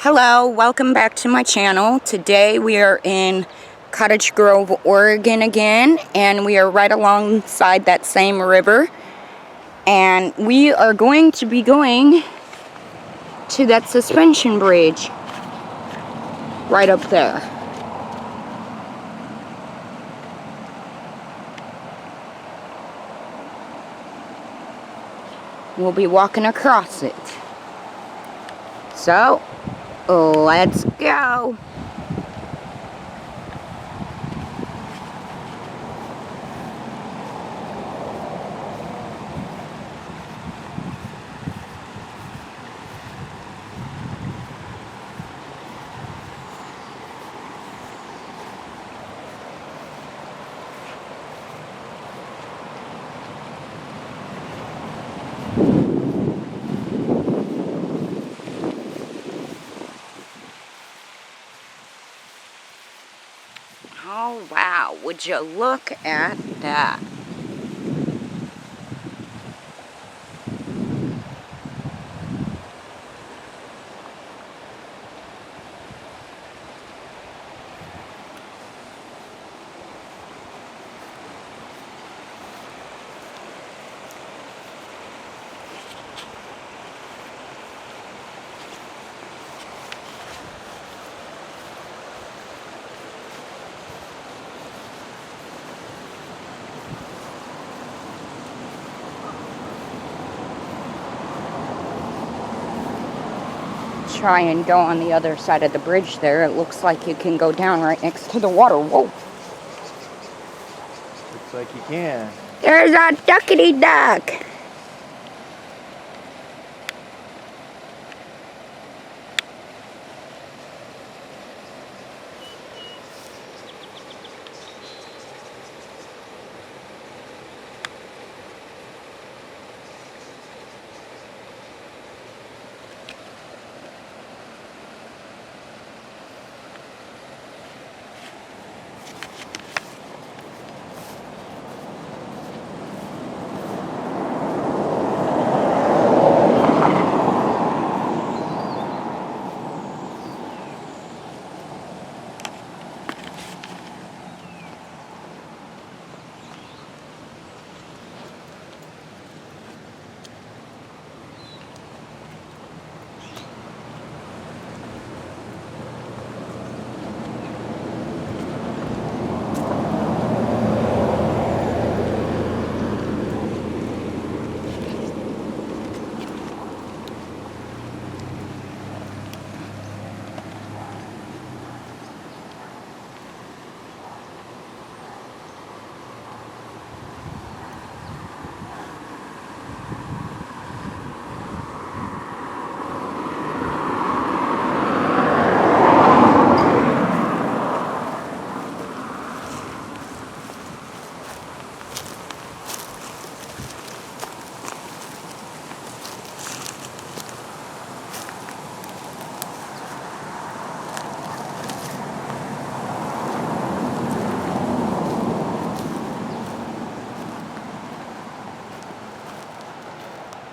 Hello, welcome back to my channel. Today we are in Cottage Grove, Oregon again, and we are right alongside that same river. And we are going to be going to that suspension bridge right up there. We'll be walking across it. So, let's go. Oh wow, would you look at that? Try and go on the other side of the bridge there. It looks like you can go down right next to the water. Whoa. Looks like you can. There's a duckity duck.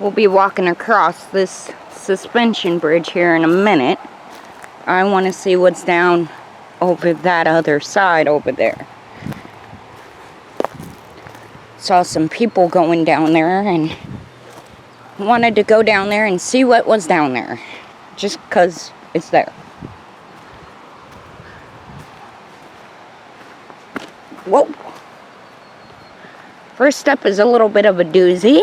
We'll be walking across this suspension bridge here in a minute. I want to see what's down over that other side over there. Saw some people going down there and wanted to go down there and see what was down there. Just because it's there. Whoa. First up is a little bit of a doozy.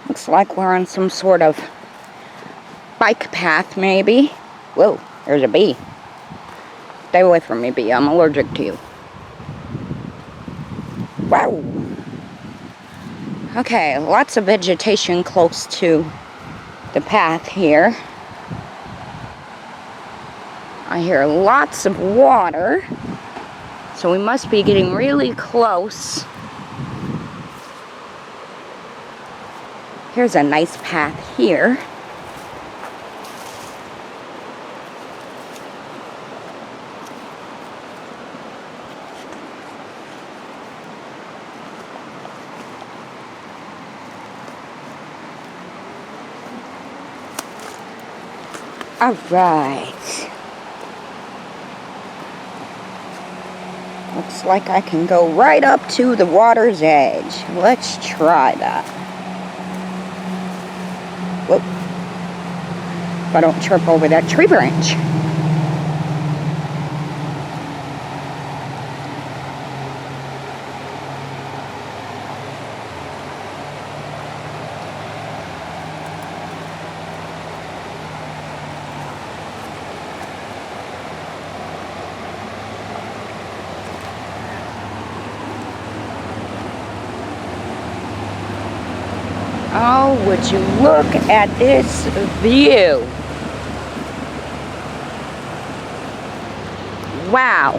Looks like we're on some sort of bike path, maybe. Whoa, there's a bee. Stay away from me, bee. I'm allergic to you. Wow. Okay, lots of vegetation close to the path here. I hear lots of water, so we must be getting really close. Here's a nice path here. Alright. Looks like I can go right up to the water's edge. Let's try that. Whoop. If I don't trip over that tree branch. Oh, would you look at this view? Wow.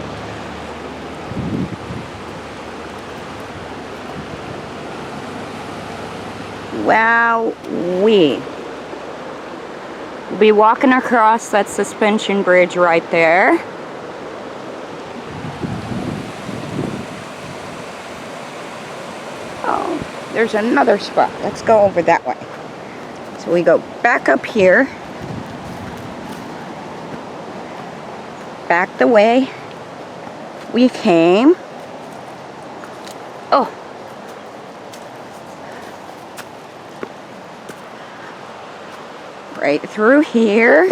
Wow-wee. We'll be walking across that suspension bridge right there. Oh. There's another spot. Let's go over that way. So we go back up here. Back the way we came. Oh. Right through here.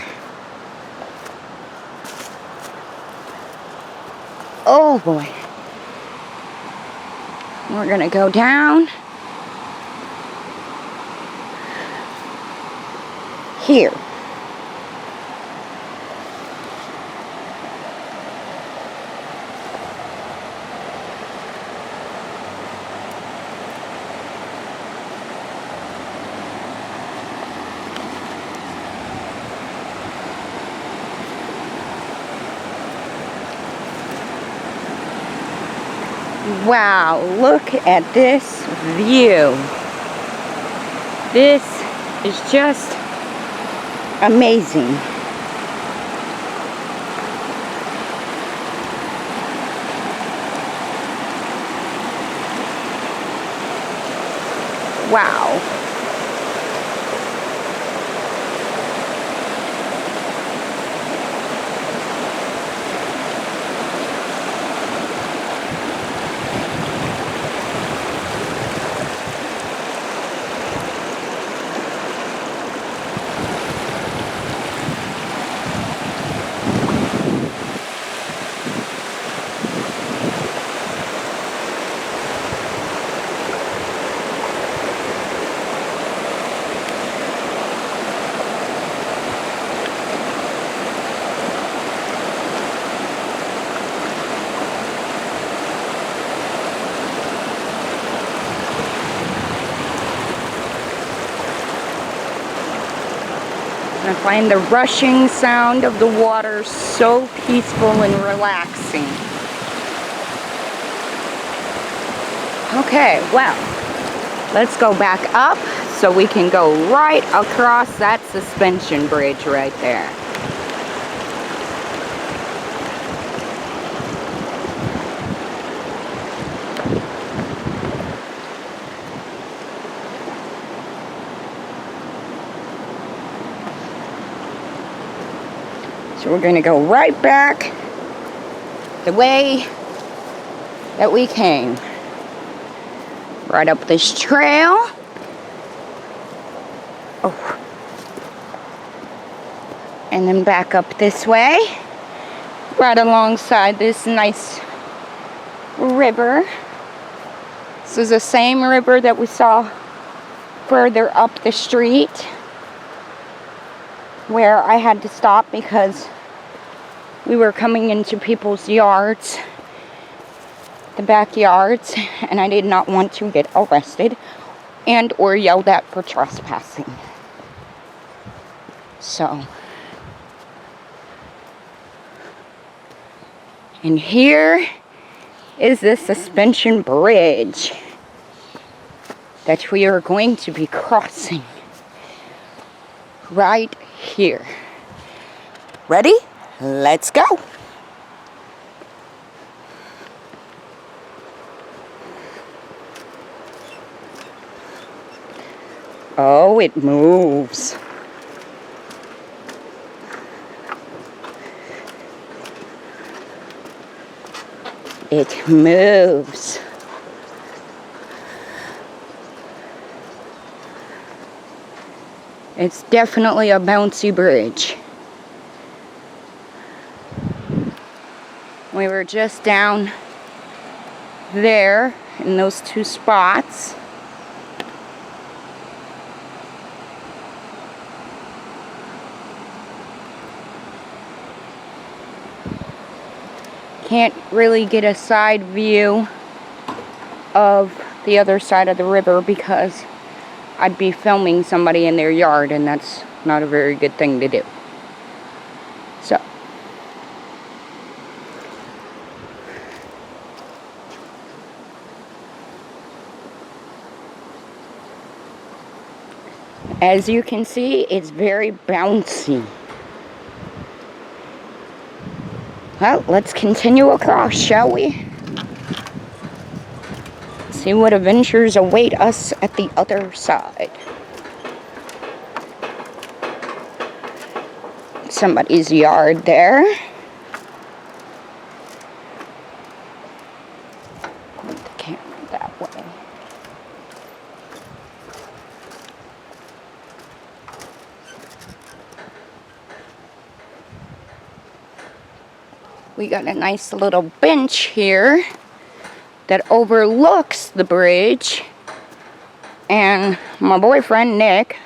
Oh boy. We're gonna go down. Here. Wow, look at this view. This is just amazing. Wow. I find the rushing sound of the water so peaceful and relaxing. Okay, well, let's go back up so we can go right across that suspension bridge right there. So we're going to go right back the way that we came. Right up this trail. Oh. And then back up this way. Right alongside this nice river. This is the same river that we saw further up the street, where I had to stop because we were coming into people's yards, the backyards, and I did not want to get arrested and or yelled at for trespassing. So, and here is the suspension bridge that we are going to be crossing right here. Ready? Let's go. Oh, it moves. it moves. It's definitely a bouncy bridge. We were just down there in those two spots. Can't really get a side view of the other side of the river because I'd be filming somebody in their yard, and that's not a very good thing to do. So, as you can see, it's very bouncy. Well, let's continue across, shall we? See what adventures await us at the other side. Somebody's yard there. Put the camera that way. We got a nice little bench here that overlooks the bridge, and my boyfriend Nick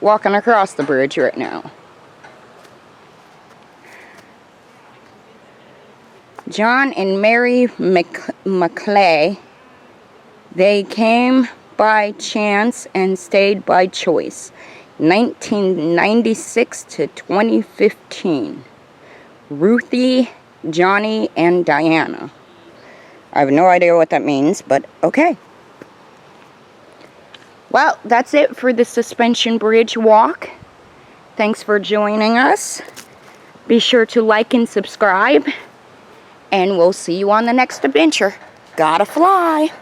walking across the bridge right now. John and Mary McClay, they came by chance and stayed by choice. 1996 to 2015. Ruthie, Johnny, and Diana. I have no idea what that means, but okay. Well, that's it for the Suspension Bridge walk. Thanks for joining us. Be sure to like and subscribe, and we'll see you on the next adventure. Gotta fly!